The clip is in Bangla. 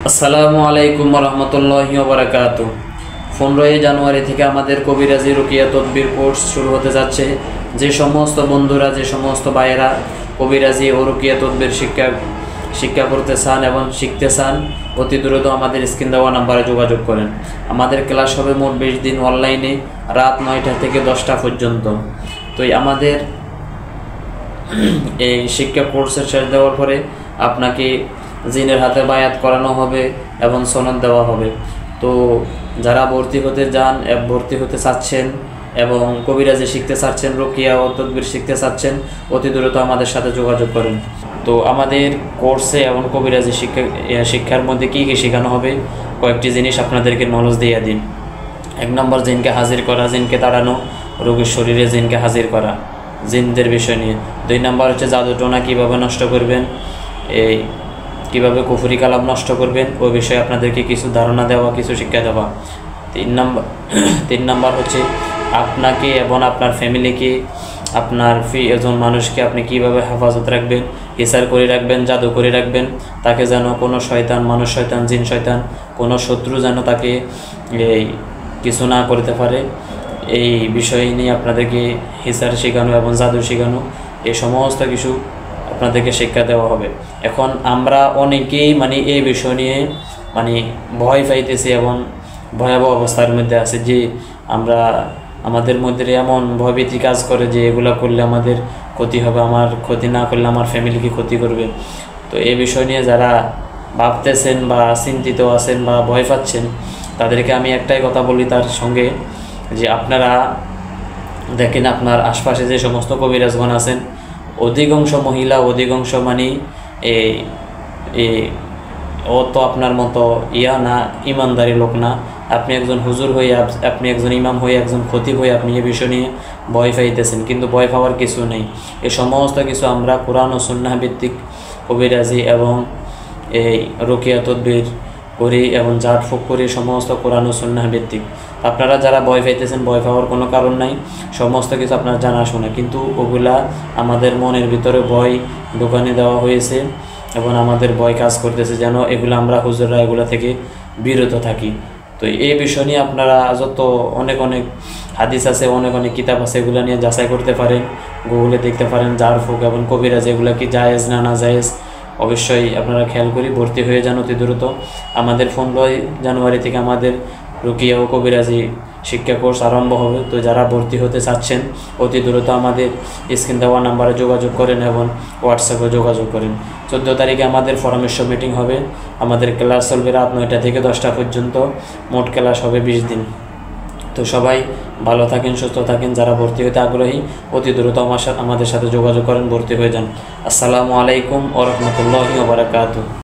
আসসালামু আলাইকুম রহমতুল্লাহি ওয়া বারাকাতুহু। 15 জানুয়ারি থেকে আমাদের কবিরাজি রুকিয়া তদবির কোর্স শুরু হতে যাচ্ছে। যে সমস্ত বন্ধুরা, যে সমস্ত ভাইয়েরা কবিরাজি ও রুকিয়া তদবির শিক্ষা করতে চান এবং শিখতে চান, অতি দ্রুত আমাদের স্ক্রিন দেওয়া নাম্বারে যোগাযোগ করেন। আমাদের ক্লাস হবে মোট 20 দিন অনলাইনে, রাত 9টা থেকে 10টা পর্যন্ত। তো আমাদের এই শিক্ষা কোর্সের শেষ দেওয়ার পরে আপনাকে জিনের হাতে বায়াত করানো হবে এবং সনদ দেওয়া হবে। তো যারা ভর্তি হতে চাচ্ছেন এবং কবিরাজি শিখতে চাচ্ছেন, রুকিয়া ও তদবির শিখতে চাচ্ছেন, অতি দ্রুত আমাদের সাথে যোগাযোগ করেন। তো আমাদের কোর্সে এবং কবিরাজি শিক্ষার মধ্যে কী কী শেখানো হবে, কয়েকটি জিনিস আপনাদেরকে নলেজ দিয়ে দিন। 1 নম্বর, জিনকে হাজির করা, জিনকে তাড়ানো, রোগীর শরীরে জিনকে হাজির করা, জিনদের বিষয় নিয়ে। 2 নম্বর হচ্ছে জাদুটোনা কীভাবে নষ্ট করবেন, কীভাবে কুফরি কালাম নষ্ট করবেন, ওই বিষয়ে আপনাদেরকে কিছু ধারণা দেওয়া, কিছু শিক্ষা দেওয়া। 3 নম্বর হচ্ছে আপনাকে এবং আপনার ফ্যামিলিকে, আপনার একজন মানুষকে আপনি কীভাবে হেফাজত রাখবেন, হিসার করে রাখবেন, জাদু করে রাখবেন, তাকে যেন কোনো শয়তান, মানুষ শয়তান, জিন শয়তান, কোনো শত্রু যেন তাকে কিছু না করতে পারে। এই বিষয় নিয়ে আপনাদেরকে হিসার শেখানো এবং জাদু শেখানো, এই সমস্ত কিছু আপনাদেরকে শিক্ষা দেওয়া হবে। এখন আমরা অনেকেই এই বিষয় নিয়ে ভয় পাইতেছি এবং ভয়াবহ অবস্থার মধ্যে আছে, যে আমাদের মধ্যে এমন ভয়ভীতি কাজ করে যে এগুলো করলে আমাদের ক্ষতি হবে, আমার ক্ষতি না করলে আমার ফ্যামিলিকে ক্ষতি করবে। তো এই বিষয় নিয়ে যারা ভাবতেছেন বা চিন্তিত আছেন বা ভয় পাচ্ছেন, তাদেরকে আমি একটাই কথা বলি তার সঙ্গে, যে আপনারা দেখেন আপনার আশপাশে যে সমস্ত কবিরাজগণ আছেন, অধিকাংশ মহিলা, অধিকাংশ ও তো আপনার মতো না, ইমানদারি লোক না। আপনি একজন হুজুর হয়ে, আপনি একজন ইমাম হয়ে, একজন খতিব হয়ে আপনি এই বিষয় নিয়ে ভয় পাইতেছেন, কিন্তু ভয় পাওয়ার কিছু নেই। এই সমস্ত কিছু আমরা কোরআন ও সুন্নাহ ভিত্তিক কবিরাজি এবং রুকিয়া তদবির করি এবং জাট ফুক করি, সমস্ত কোরআন ও সুন্নাহ ভিত্তিক। আপনারা যারা ভয় পাইতেছেন, ভয় পাওয়ার কোনো কারণ নাই, সমস্ত কিছু আপনার জানাশোনা, কিন্তু ওগুলা আমাদের মনের ভিতরে ভয় ঢুকানি দেওয়া হয়েছে এবং আমাদের ভয় কাজ করতেছে, যেন এগুলো আমরা হুজুররা এগুলো থেকে বিরত থাকি। তো এই বিষয় নিয়ে আপনারা অনেক হাদিস আছে, অনেক কিতাব আছে, এগুলো নিয়ে যাচাই করতে পারেন, গুগলে দেখতে পারেন। জাড় ফুক এবং কবিরাজ এগুলো কি জায়েজ না জায়েজ, অবশ্যই আপনারা খেয়াল করি ভর্তি হয়ে যান অতি দ্রুত। আমাদের 15 জানুয়ারি থেকে আমাদের রুকিয়া ও কবিরাজি শিক্ষা কোর্স আরম্ভ হবে। তো যারা ভর্তি হতে চাচ্ছেন, অতি দ্রুত আমাদের স্ক্রিন দেওয়া নাম্বারে যোগাযোগ করেন এবং হোয়াটসঅ্যাপে যোগাযোগ করেন। 14 তারিখে আমাদের পরামর্শ মিটিং হবে। আমাদের ক্লাস চলবে রাত 9টা থেকে 10টা পর্যন্ত, মোট ক্লাস হবে 20 দিন। তো সবাই ভালো থাকেন, সুস্থ থাকেন। যারা ভর্তি হতে আগ্রহী, অতি দ্রুত আমাদের সাথে যোগাযোগ করেন, ভর্তি হয়ে যান। আসসালামু আলাইকুম ওয়া রাহমাতুল্লাহি ওয়া বারাকাতুহু।